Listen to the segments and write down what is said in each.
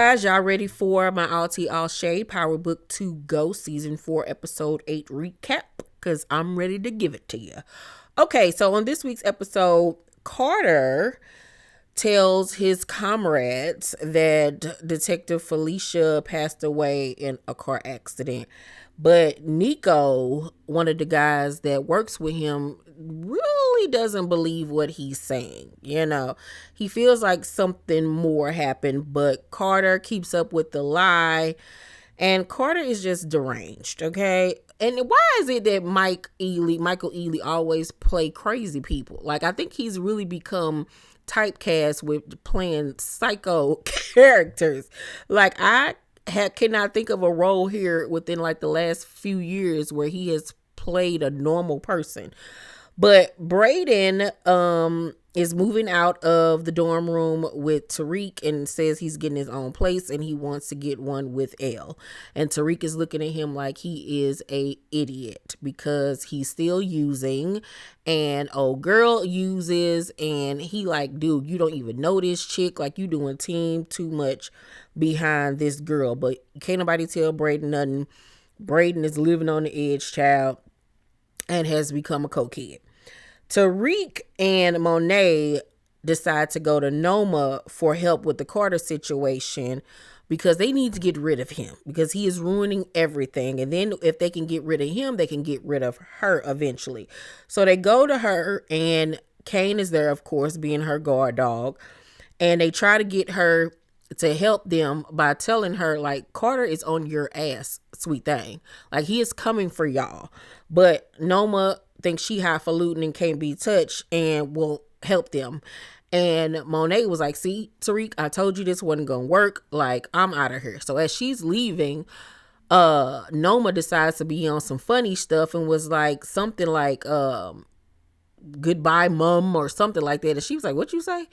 guys, y'all ready for my All Tea All Shade Power Book to Go Season 4 Episode 8 recap? Because I'm ready to give it to you. Okay, so on this week's episode, Carter tells his comrades that Detective Felicia passed away in a car accident. But Nico, one of the guys that works with him, really doesn't believe what he's saying. You know, he feels like something more happened, but Carter keeps up with the lie. And Carter is just deranged, okay? And why is it that Michael Ealy always play crazy people? Like, I think he's really become typecast with playing psycho characters. Like, I cannot think of a role here within like the last few years where he has played a normal person. But Brayden is moving out of the dorm room with Tariq and says he's getting his own place and he wants to get one with Elle. And Tariq is looking at him like he is a idiot because he's still using and old girl uses, and he like, dude, you don't even know this chick, like you doing team too much behind this girl. But can't nobody tell Brayden nothing. Brayden is living on the edge, child, and has become a cokehead. Tariq and Monet decide to go to Noma for help with the Carter situation because they need to get rid of him because he is ruining everything. And then if they can get rid of him, they can get rid of her eventually. So they go to her, and Kane is there, of course, being her guard dog. And they try to get her to help them by telling her, like, Carter is on your ass, sweet thing. Like, he is coming for y'all. But Noma thinks she highfalutin and can't be touched and will help them. And Monet was like, see, Tariq, I told you this wasn't gonna work. Like, I'm out of here. So as she's leaving, Noma decides to be on some funny stuff and was like something like goodbye mom or something like that. And she was like, what you say?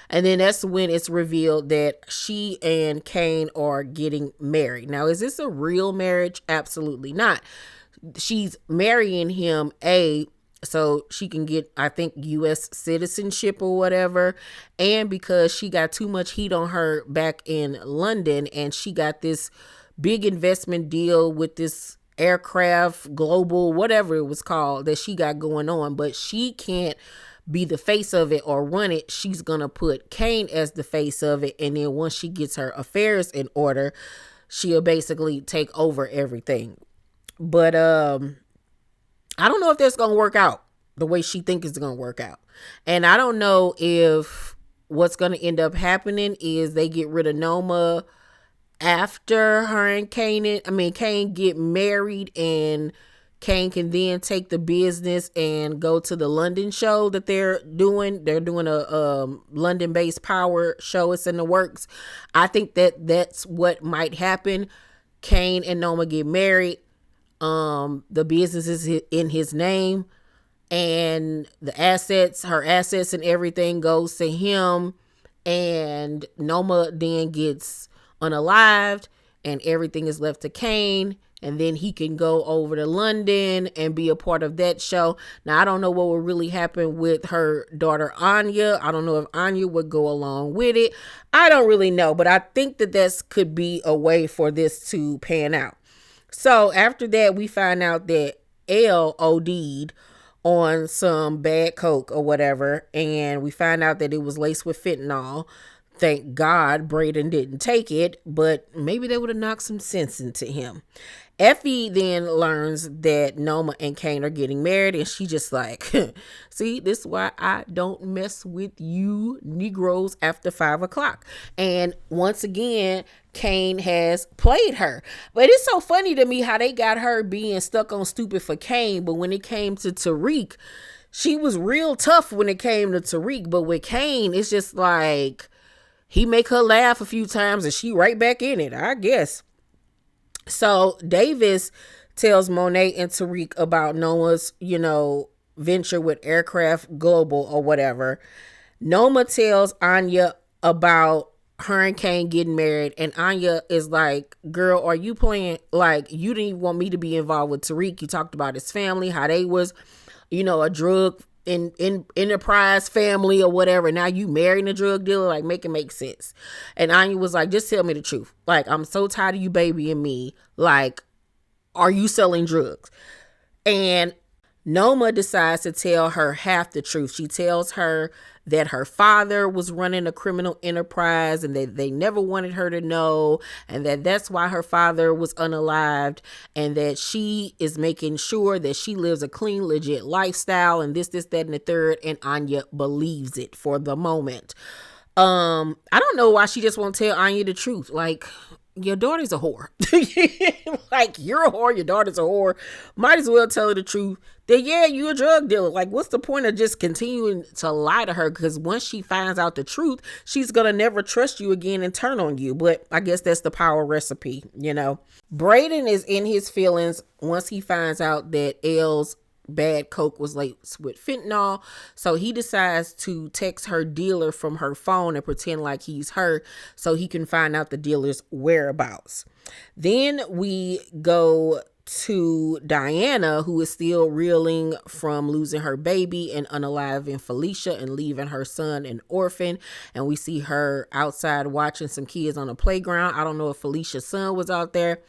And then that's when it's revealed that she and Kane are getting married. Now, is this a real marriage? Absolutely not. She's marrying him so she can get, I think, U.S. citizenship or whatever. And because she got too much heat on her back in London, and she got this big investment deal with this aircraft global, whatever it was called, that she got going on, but she can't be the face of it or run it. She's going to put Kane as the face of it. And then once she gets her affairs in order, she'll basically take over everything. But I don't know if that's going to work out the way she thinks it's going to work out. And I don't know if what's going to end up happening is they get rid of Noma after her and Kane get married, and Kane can then take the business and go to the London show that they're doing. They're doing a London-based power show. It's in the works. I think that's what might happen. Kane and Noma get married. The business is in his name, and the assets, her assets and everything goes to him, and Noma then gets unalived and everything is left to Kane, and then he can go over to London and be a part of that show. Now, I don't know what will really happen with her daughter Anya. I don't know if Anya would go along with it. I don't really know, but I think that could be a way for this to pan out. So after that, we find out that Elle OD'd on some bad coke or whatever, and we find out that it was laced with fentanyl. Thank God Brayden didn't take it, but maybe they would have knocked some sense into him. Effie then learns that Noma and Kane are getting married, and she just like, see, this is why I don't mess with you Negroes after 5 o'clock. And once again, Kane has played her. But it's so funny to me how they got her being stuck on stupid for Kane, but when it came to Tariq, she was real tough when it came to Tariq. But with Kane, it's just like, he make her laugh a few times and she right back in it, I guess. So Davis tells Monet and Tariq about Noma's, venture with Aircraft Global or whatever. Noma tells Anya about her and Kane getting married, and Anya is like, girl, are you playing? Like, you didn't even want me to be involved with Tariq. You talked about his family, how they was, a drug in enterprise family or whatever. Now you marrying a drug dealer, like make it make sense. And Anya was like, just tell me the truth. Like, I'm so tired of you babying me. Like, are you selling drugs? And Noma decides to tell her half the truth. She tells her that her father was running a criminal enterprise and that they never wanted her to know, and that that's why her father was unalived, and that she is making sure that she lives a clean, legit lifestyle, and this, that, and the third. And Anya believes it for the moment. I don't know why she just won't tell Anya the truth. Like, your daughter's a whore. Like, you're a whore, your daughter's a whore. Might as well tell her the truth. That, yeah, you're a drug dealer. Like, what's the point of just continuing to lie to her? Because once she finds out the truth, she's going to never trust you again and turn on you. But I guess that's the power recipe, you know. Braden is in his feelings once he finds out that Elle's bad coke was laced with fentanyl. So he decides to text her dealer from her phone and pretend like he's her so he can find out the dealer's whereabouts. Then we go to Diana, who is still reeling from losing her baby and unaliving Felicia and leaving her son an orphan. And we see her outside watching some kids on a playground. I don't know if Felicia's son was out there,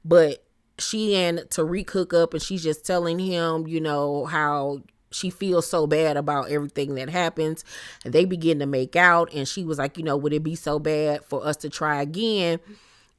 but she and Tariq hook up, and she's just telling him, you know, how she feels so bad about everything that happens. And they begin to make out, and she was like, you know, would it be so bad for us to try again?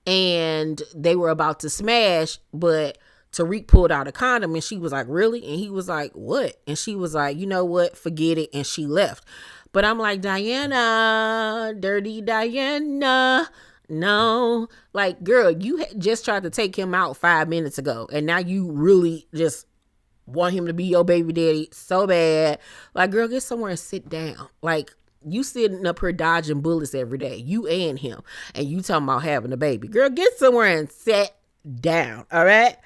And they were about to smash, but Tariq pulled out a condom, and she was like, really? And he was like, what? And she was like, you know what, forget it. And she left. But I'm like, Diana, dirty Diana. No, like, girl, you just tried to take him out 5 minutes ago, and now you really just want him to be your baby daddy so bad. Like, girl, get somewhere and sit down. Like, you sitting up here dodging bullets every day, you and him, and you talking about having a baby. Girl, get somewhere and sit down. All right.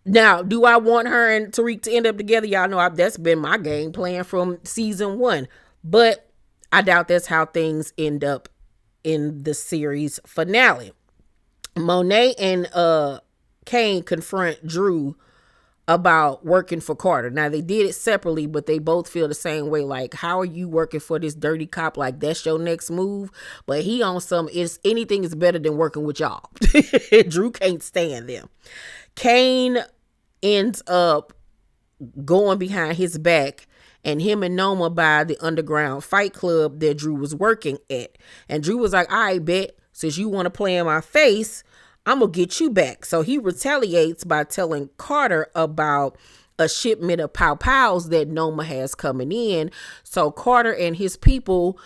Now, do I want her and Tariq to end up together? Y'all know that's been my game plan from season 1, but I doubt that's how things end up in the series finale. Monet and Kane confront Drew about working for Carter. Now, they did it separately, but they both feel the same way. Like, how are you working for this dirty cop? Like, that's your next move. But he on some, anything is better than working with y'all. Drew can't stand them. Kane ends up going behind his back, and him and Noma buy the underground fight club that Drew was working at. And Drew was like, I bet, since you want to play in my face, I'm going to get you back. So he retaliates by telling Carter about a shipment of pow pows that Noma has coming in. So Carter and his people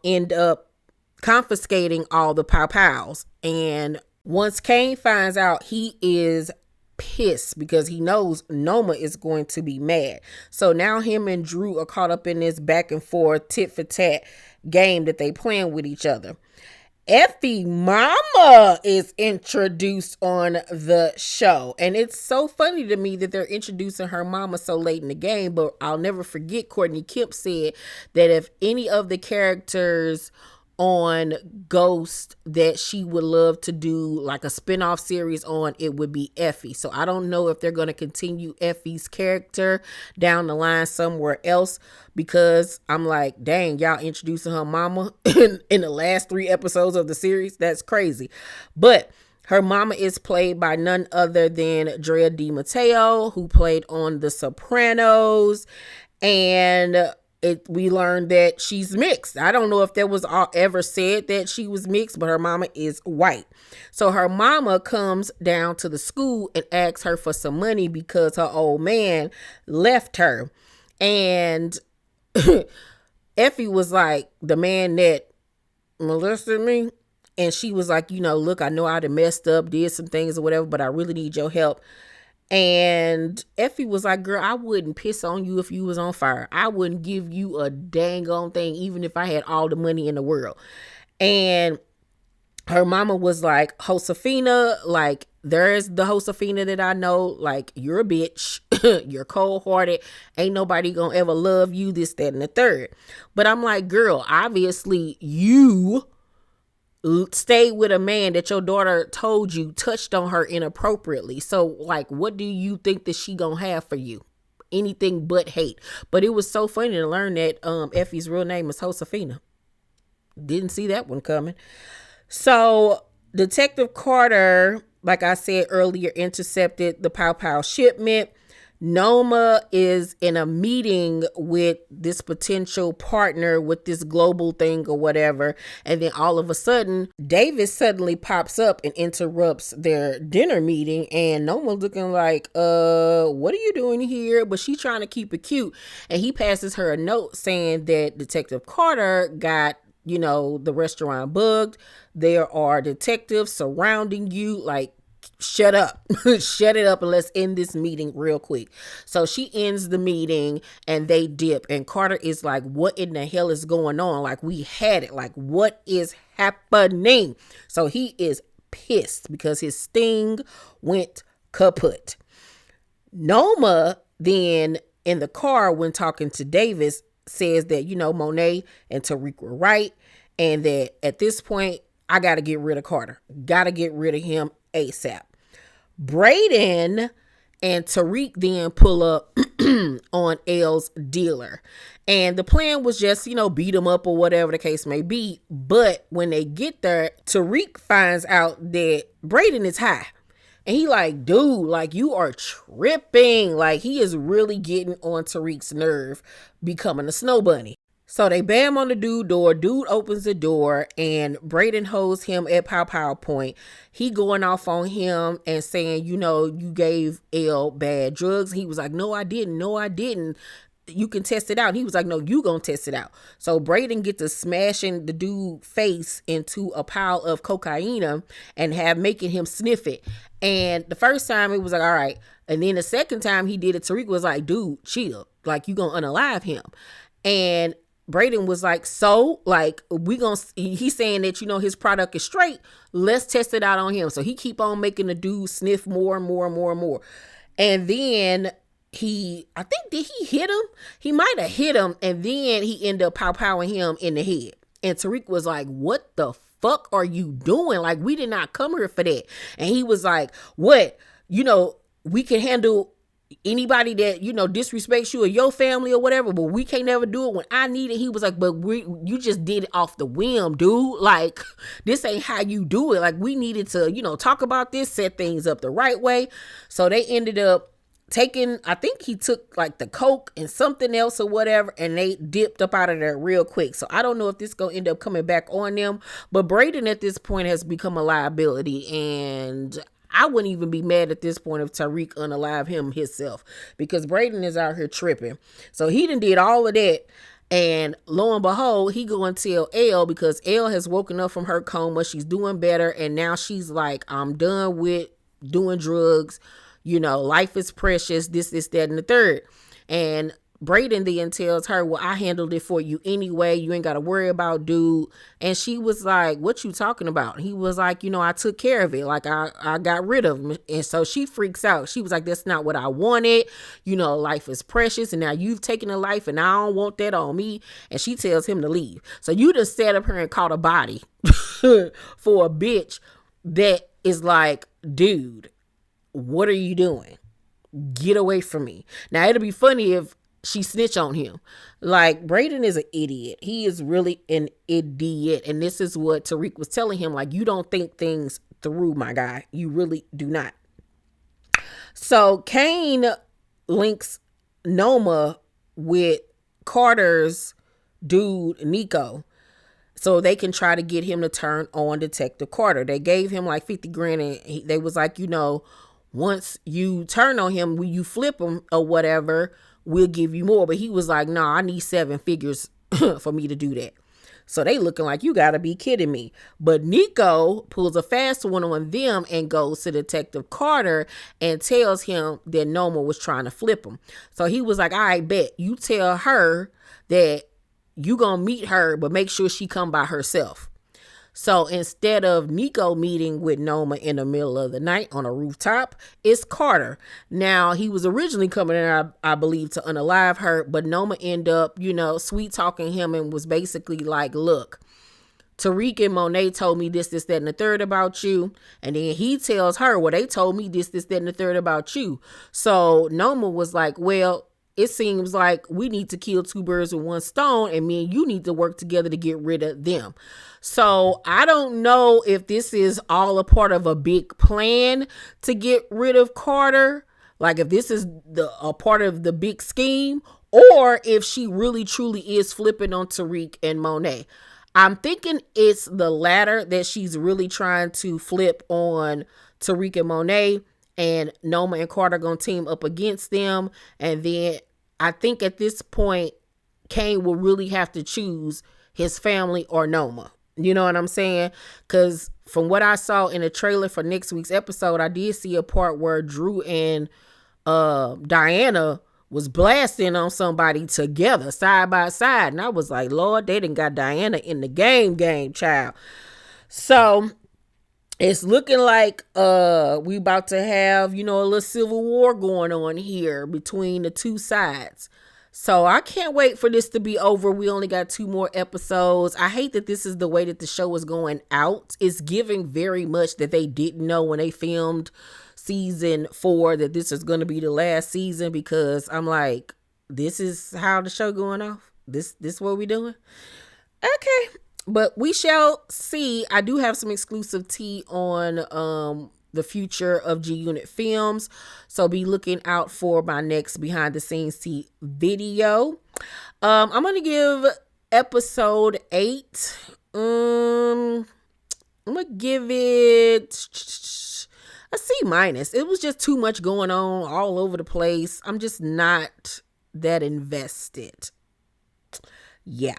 end up confiscating all the pow pows. And once Kane finds out, he is pissed because he knows Noma is going to be mad. So now him and Drew are caught up in this back and forth tit for tat game that they playing with each other. Effie mama is introduced on the show, and it's so funny to me that they're introducing her mama so late in the game. But I'll never forget Courtney Kemp said that if any of the characters on Ghost that she would love to do like a spinoff series on, it would be Effie. So I don't know if they're going to continue Effie's character down the line somewhere else, because I'm like, dang, y'all introducing her mama in the last 3 episodes of the series. That's crazy. But her mama is played by none other than Drea Di Matteo, who played on The Sopranos, and we learned that she's mixed. I don't know if there was ever said that she was mixed, but her mama is white. So her mama comes down to the school and asks her for some money because her old man left her. And Effie was like, the man that molested me. And she was like, you know, look, I know I done messed up, did some things or whatever, but I really need your help. And Effie was like, girl, I wouldn't piss on you if you was on fire. I wouldn't give you a dang on thing, even if I had all the money in the world. And her mama was like, Josefina, like, there's the Josefina that I know, like, you're a bitch, you're cold-hearted, ain't nobody gonna ever love you, this, that, and the third. But I'm like, girl, obviously you stayed with a man that your daughter told you touched on her inappropriately. So, like, what do you think that she gonna have for you? anything but hate. But it was so funny to learn that Effie's real name is Josefina. Didn't see that one coming. So Detective Carter, like I said earlier, intercepted the Pow Pow shipment. Noma is in a meeting with this potential partner with this global thing or whatever. And then all of a sudden, Davis suddenly pops up and interrupts their dinner meeting. And Noma's looking like, what are you doing here? But she's trying to keep it cute. And he passes her a note saying that Detective Carter got, the restaurant bugged. There are detectives surrounding you. Like, shut up. Shut it up and let's end this meeting real quick. So she ends the meeting and they dip. And Carter is like, what in the hell is going on? Like, we had it. Like, what is happening? So he is pissed because his sting went kaput. Noma then in the car when talking to Davis says that, Monet and Tariq were right. And that at this point, I got to get rid of Carter. Got to get rid of him ASAP. Braden and Tariq then pull up on L's dealer. And the plan was just, beat him up or whatever the case may be. But when they get there, Tariq finds out that Braden is high. And he like, dude, like, you are tripping. Like, he is really getting on Tariq's nerve becoming a snow bunny. So they bam on the dude door. Dude opens the door and Braden holds him at pow pow point. He going off on him and saying, you gave L bad drugs. He was like, no, I didn't. No, I didn't. You can test it out. And he was like, no, you gonna test it out. So Braden gets to smashing the dude face into a pile of cocaine and making him sniff it. And the first time it was like, all right. And then the second time he did it, Tariq was like, dude, chill. Like, you gonna unalive him. And Braden was like, so, like, he's saying that, his product is straight. Let's test it out on him. So he keep on making the dude sniff more and more and more and more. And then I think, did he hit him? He might have hit him. And then he ended up pow-powing him in the head. And Tariq was like, what the fuck are you doing? Like, we did not come here for that. And he was like, what? We can handle anybody that disrespects you or your family or whatever, but we can't never do it when I need it. He was like, but you just did it off the whim, dude. Like, this ain't how you do it. Like, we needed to talk about this, set things up the right way. So they ended up taking, I think he took like the coke and something else or whatever, and they dipped up out of there real quick. So I don't know if this gonna end up coming back on them, but Braden at this point has become a liability, and I wouldn't even be mad at this point if Tariq unalive him himself, because Braden is out here tripping. So he done did all of that. And lo and behold, he go and tell L, because L has woken up from her coma. She's doing better. And now she's like, I'm done with doing drugs. Life is precious. This, that, and the third. And Braden then tells her, well, I handled it for you anyway. You ain't got to worry about dude. And she was like, what you talking about? He was like, I took care of it. Like, I got rid of him. And so she freaks out. She was like, that's not what I wanted. Life is precious. And now you've taken a life and I don't want that on me. And she tells him to leave. So you just sat up here and caught a body for a bitch that is like, dude, what are you doing? Get away from me. Now, it'll be funny if she snitch on him. Like, Braden is an idiot. He is really an idiot. And this is what Tariq was telling him. Like, you don't think things through, my guy. You really do not. So Kane links Noma with Carter's dude, Nico, so they can try to get him to turn on Detective Carter. They gave him like 50 grand and they was like, once you turn on him, when you flip him or whatever, we'll give you more. But he was like, nah, I need 7 figures for me to do that. So they looking like, you gotta be kidding me. But Nico pulls a fast one on them and goes to Detective Carter and tells him that Noma was trying to flip him. So he was like, I bet you tell her that you gonna meet her, but make sure she come by herself. So instead of Nico meeting with Noma in the middle of the night on a rooftop, it's Carter. Now, he was originally coming in, I believe, to unalive her, but Noma ended up, sweet talking him and was basically like, look, Tariq and Monet told me this, that, and the third about you. And then he tells her, well, they told me this, that, and the third about you. So Noma was like, well, it seems like we need to kill two birds with one stone, and me and you need to work together to get rid of them. So I don't know if this is all a part of a big plan to get rid of Carter, like if this is a part of the big scheme, or if she really truly is flipping on Tariq and Monet. I'm thinking it's the latter, that she's really trying to flip on Tariq and Monet, and Noma and Carter gonna team up against them. And then I think at this point, Kane will really have to choose his family or Noma. You know what I'm saying? Because from what I saw in the trailer for next week's episode, I did see a part where Drew and Diana was blasting on somebody together, side by side. And I was like, Lord, they done got Diana in the game, child. So it's looking like we about to have, a little civil war going on here between the two sides. So I can't wait for this to be over. We only got 2 more episodes. I hate that this is the way that the show is going out. It's giving very much that they didn't know when they filmed season 4 that this is going to be the last season, because I'm like, this is how the show going off? This what we doing? Okay. But we shall see. I do have some exclusive tea on the future of G Unit Films, so be looking out for my next behind the scenes tea video. I'm gonna give episode 8, I'm gonna give it a C-. It was just too much going on all over the place. I'm just not that invested. Yeah.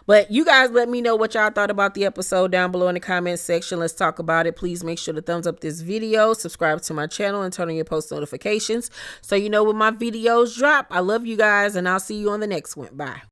But you guys let me know what y'all thought about the episode down below in the comment section. Let's talk about it. Please make sure to thumbs up this video, subscribe to my channel, and turn on your post notifications so you know when my videos drop. I love you guys, and I'll see you on the next one. Bye.